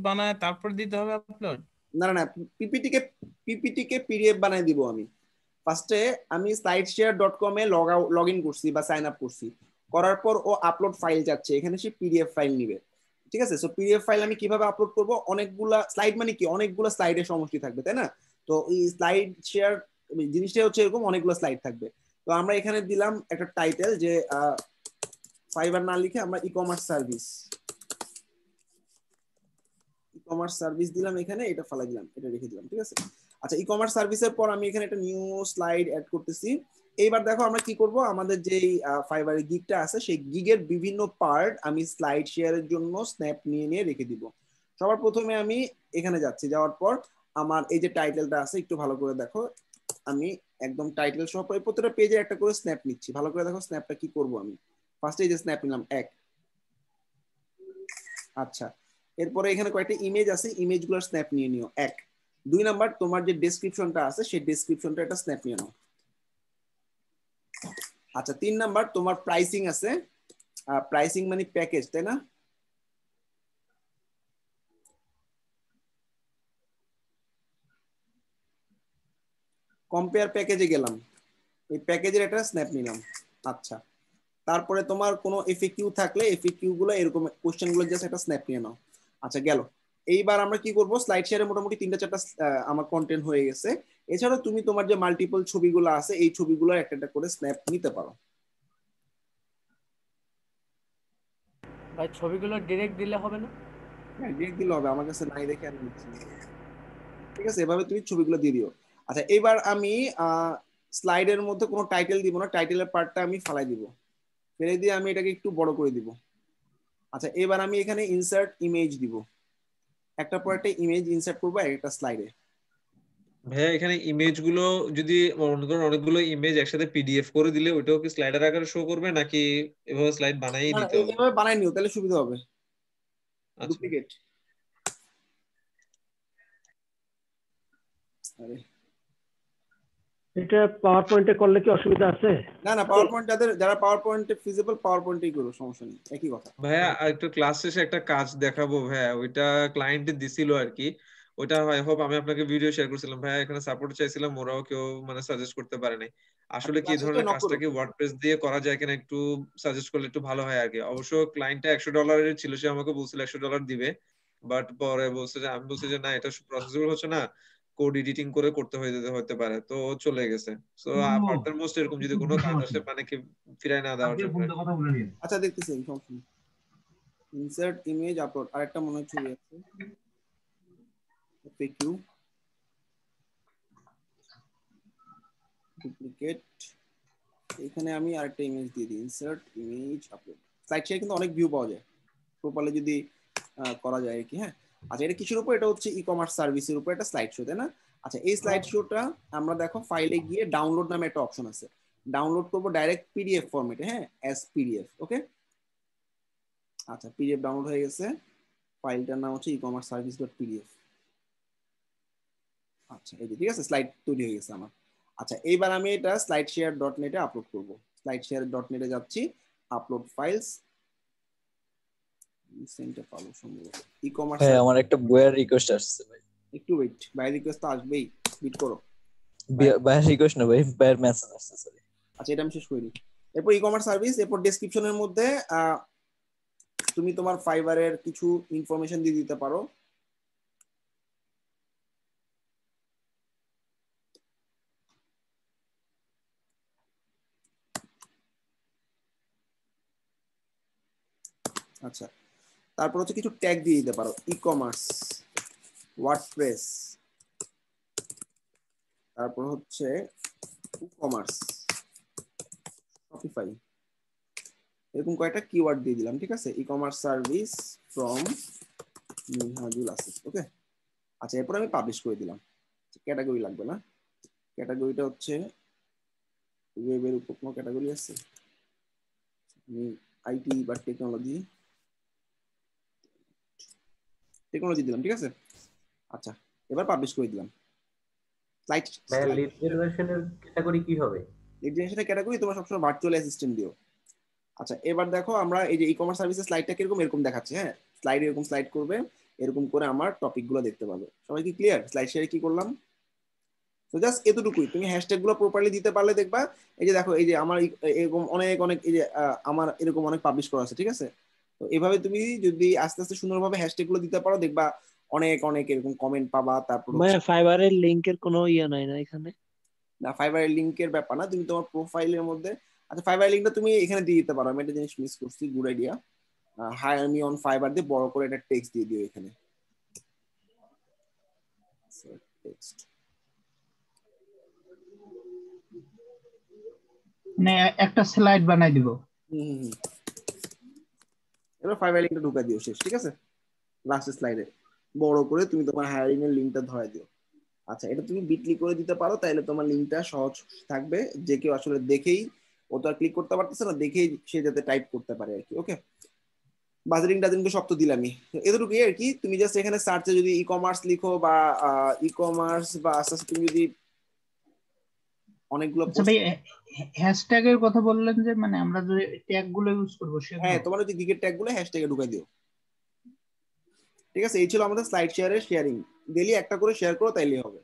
বানায় তারপর দিতে হবে আপলোড? না না না, পিপিটি কে পিডিএফ বানাই দিব আমি। ফার্স্টে আমি slideshare.com এ লগ ইন করছি বা সাইন আপ করছি, করার পর ও আপলোড ফাইল যাচ্ছে, এখানে সে পিডিএফ ফাইল নিবে। ঠিক আছে, সো পিডিএফ ফাইল আমি কিভাবে আপলোড করব, অনেকগুলা স্লাইড মানে কি, অনেকগুলো স্লাইডের সমষ্টি থাকবে, তাই না? তো এই স্লাইড শেয়ার জিনিসটা হচ্ছে এরকম, অনেকগুলো স্লাইড থাকবে। তো আমরা এখানে দিলাম একটা টাইটেল যে ফাইবার না লিখে আমরা ই কমার্স সার্ভিস দিলাম, এখানে এটা ফালাই দিলাম, এটা রেখে দিলাম, ঠিক আছে। আচ্ছা, ই কমার্স সার্ভিসের পর আমি এখানে একটা নিউ স্লাইড অ্যাড করতেছি। এইবার দেখো আমরা কি করব, আমাদের যে ফাইবারের গিগটা আছে সেই গিগের বিভিন্ন পার্ট আমি স্লাইড শেয়ারের জন্য স্ন্যাপ নিয়ে নিয়ে রেখে দিব। সবার প্রথমে আমি এখানে যাচ্ছি, যাওয়ার পর আমার এই যে টাইটেলটা আছে একটু ভালো করে দেখো, আমি একদম টাইটেল সহ প্রত্যেকটা পেজে একটা করে স্ন্যাপ নিচ্ছি। ভালো করে দেখো স্ন্যাপটা কি করব আমি। ফার্স্টে এই যে স্ন্যাপ নিলাম এক। আচ্ছা, এরপরে এখানে কয়েকটা ইমেজ আছে, ইমেজগুলোর স্ন্যাপ নিয়ে নিও এক। 2 নাম্বার, তোমার যে ডেসক্রিপশনটা আছে সেই ডেসক্রিপশনটা একটা স্ন্যাপ নিয়ে নাও। আচ্ছা, 3 নাম্বার, তোমার প্রাইসিং আছে, প্রাইসিং মানে প্যাকেজ, তাই না? কম্পেয়ার প্যাকেজে গেলাম, এই প্যাকেজের একটা স্ন্যাপ নিলাম। আচ্ছা, তারপরে তোমার কোনো এফএকিউ থাকলে এফএকিউ গুলো এরকম কোশ্চেন গুলো জাস্ট একটা স্ন্যাপ নিয়ে নাও। আচ্ছা, গেল। এইবার আমরা কি করব, স্লাইড শেয়ারে মোটামুটি 3টা 4টা আমার কন্টেন্ট হয়ে গেছে। এছাড়াও তুমি তোমার যে মাল্টিপল ছবিগুলো আছে এই ছবিগুলো একটা একটা করে স্ন্যাপ নিতে পারো। ভাই ছবিগুলো ডিরেক্ট দিলে হবে না? হ্যাঁ, ডিরেক্ট দিলে হবে, আমার কাছে নাই দেখে আমি নিচ্ছি। ঠিক আছে, এভাবে তুমি ছবিগুলো দিয়ে দিও। আচ্ছা, এবার আমি স্লাইডের মধ্যে কোনো টাইটেল দিব না, টাইটেলের পার্টটা আমি ফালাই দিব, ফেলে দিয়ে আমি এটাকে একটু বড় করে দিব। আচ্ছা, এবার আমি এখানে ইনসার্ট ইমেজ দিব, একটা পর একটা ইমেজ ইনসার্ট করবো একটা স্লাইডে। ভাইয়া এখানে ইমেজ গুলো যদি মনে করেন অনেকগুলো ইমেজ একসাথে পিডিএফ করে দিলে ওইটাও কি স্লাইডার আকারে শো করবে নাকি এভাবে স্লাইড বানাই দিতে হবে? এভাবে বানাই নিও, তাহলে সুবিধা হবে। আচ্ছা, ডুপ্লিকেট, আরে এটা পাওয়ার পয়েন্টে করলে কি অসুবিধা আছে? না না, পাওয়ার পয়েন্ট যারা পাওয়ার পয়েন্টে ফিজিবল পাওয়ার পয়েন্টেই করো, সমস্যা নেই, একই কথা। ভাইয়া একটু ক্লাস শেষে একটা কাজ দেখাবো ভাইয়া, ওইটা ক্লায়েন্টে দিছিল আর কি। ওইটা আই হোপ আমি আপনাকে ভিডিও শেয়ার করছিলাম ভাইয়া, এখানে সাপোর্ট চাইছিলাম, ওরাও কেউ মানে সাজেস্ট করতে পারে নাই। আসলে আচ্ছা, কি এই ক্লাসে ধরনের নক কাজটা করো। কি ওয়ার্ডপ্রেস দিয়ে করা যায় কিনা একটু সাজেস্ট করলে একটু ভালো হয় আর কি। অবশ্য ক্লায়েন্টটা $100 ছিল, সে আমাকে বলছিল $100 দিবে, বাট পরে বলছে যে, আমি বলছি যে না এটা প্রসেসিবল হচ্ছে না, কোড এডিটিং করে করতে হতে পারে, তো চলে গেছে। সো ফার্দার মোস্ট এরকম যদি কোনো কাজ আসে মানে কি ফিরায় না দেওয়ার জন্য। আচ্ছা, দেখতেছি, সমস্যা নেই। ইনসার্ট ইমেজ আপলোড, আরেকটা মনে হয় ছবি আছে, এফএকিউ, ডুপ্লিকেট, এখানে আমি আরেকটা ইমেজ দিয়ে দিই, insert image upload. Slide share কিন্তু অনেক ভিউ পাওয়া যায় প্রপারলি যদি করা যায় আর কি। হ্যাঁ, আচ্ছা, এটা কিসের উপর, এটা হচ্ছে ই কমার্স সার্ভিসের উপর একটা স্লাইড শো, তাই না? আচ্ছা, এই স্লাইড শোটা আমরা দেখো ফাইলে গিয়ে ডাউনলোড নামে একটা অপশন আছে, ডাউনলোড করব ডাইরেক্ট পিডিএফ ফরম্যাটে, হ্যাঁ, এস পিডিএফ। ওকে, আচ্ছা, পিডিএফ ডাউনলোড হয়ে গেছে, ফাইলটার নাম হচ্ছে ই কমার্স সার্ভিস ডট পিডিএফ। আচ্ছা, এই যে ঠিক আছে, স্লাইড তৈরি হয়ে গেছে আমার। আচ্ছা, এইবার আমি এটা স্লাইড শেয়ার ডট নেটে আপলোড করবো। স্লাইড শেয়ার ডট নেটে যাচ্ছি, আপলোড ফাইলস, সেন্টার পাবো সম্ভবত ই কমার্স। ভাই আমার একটা বইয়ের রিকোয়েস্ট আসছে ভাই। একটু ওয়েট, বাইরে রিকোয়েস্ট তো আসবেই, বিট করো। ভাই রিকোয়েস্ট না ভাই, ভাইয়ের মেসেজ আসছে, সরি। আচ্ছা, এটা আমি শেষ করি। এরপর ই কমার্স সার্ভিস, এরপর ডেসক্রিপশনের মধ্যে তুমি তোমার ফাইবারের কিছু ইনফরমেশন দিয়ে দিতে পারো। আচ্ছা, তারপর হচ্ছে কিছু ট্যাগ দিয়ে দিতে পারো, ই কমার্স, ওয়ার্ডপ্রেস, তারপর হচ্ছে ই কমার্স, শপিফাই, এরকম কয়েকটা কিওয়ার্ড দিয়ে দিলাম। ঠিক আছে, e commerce service from Minhajul Asif. Okay, আচ্ছা, এরপর আমি পাবলিশ করে দিলাম। ক্যাটাগরি লাগবে না, ক্যাটাগরিটা হচ্ছে ওয়েবের উপর কোনো ক্যাটাগরি আছে, আইটি বা টেকনোলজি, টেকনোলজি দিলাম। ঠিক আছে, আচ্ছা, এবার পাবলিশ করে দিলাম। স্লাইড লিড জেনারেশনের ক্যাটাগরি কি হবে? লিড জেনারেশনের ক্যাটাগরি তোমরা সবসময় ভার্চুয়াল অ্যাসিস্ট্যান্ট দিও। আচ্ছা, এবার দেখো আমরা এই যে ই কমার্স সার্ভিসের স্লাইডটা কিরকম, এরকম দেখাচ্ছে। হ্যাঁ, স্লাইড এরকম স্লাইড করবে, এরকম করে আমার টপিকগুলো দেখতে পাবে। সবাই কি ক্লিয়ার? স্লাইড শেয়ারে কি করলাম? তো জাস্ট এতটুকুই, তুমি হ্যাশট্যাগ গুলো প্রপারলি দিতে পারলে দেখবা এই যে দেখো এই যে আমার এরকম অনেক অনেক এই যে আমার এরকম অনেক পাবলিশ করা আছে, ঠিক আছে? তো এভাবে তুমি যদি আস্তে আস্তে সুন্দরভাবে হ্যাশট্যাগ গুলো দিতে পারো দেখবা অনেক অনেক এরকম কমেন্ট পাবা। তারপর ভাইয়া ফাইবারের লিংকের কোনো ইয়ে নাই না এখানে? না, ফাইবারের লিংকের ব্যাপার না, তুমি তোমার প্রোফাইলের মধ্যে, আচ্ছা ফাইবার লিংকটা তুমি এখানে দিয়ে দিতে পারো। আমি একটা জিনিস মিস করছি, good idea. Higher me on fibre দিয়ে বড় করে একটা টেক্সট দিয়ে দিও এখানে, টেক্সট। মানে একটা স্লাইড বানাই দিব। এবার ফাইবার লিংকটা ঢুকা দিও, শেষ, ঠিক আছে? লাস্ট স্লাইডে বড় করে তুমি তোমার হায়ারিং এর লিংকটা ধরাই দিও। আচ্ছা, এটা তুমি বিটলি করে দিতে পারো, তাহলে তোমার লিংকটা সহজ থাকবে, যে কেউ আসলে দেখেই, ও তো আর ক্লিক করতে পারতেছে না, দেখেই সে যাতে টাইপ করতে পারে আর কি। ওকে, বাজারিং টাজারিং সব তো দিলামই, এতটুকুই আর কি। তুমি জাস্ট এখানে সার্চে যদি ই কমার্স লিখো বা ই কমার্স বা আস্তে আস্তে তুমি যদি অনেকগুলো আচ্ছা ভাই, হ্যাশট্যাগ এর কথা বললেন যে মানে আমরা যে ট্যাগ গুলো ইউজ করব সেগুলো। হ্যাঁ, তোমার যদি গিগের ট্যাগ গুলো হ্যাশট্যাগে ঢুকাই দিও, ঠিক আছে? এই ছিল আমাদের স্লাইড শেয়ারের শেয়ারিং। ডেইলি একটা করে শেয়ার করো, তাইলেই হবে।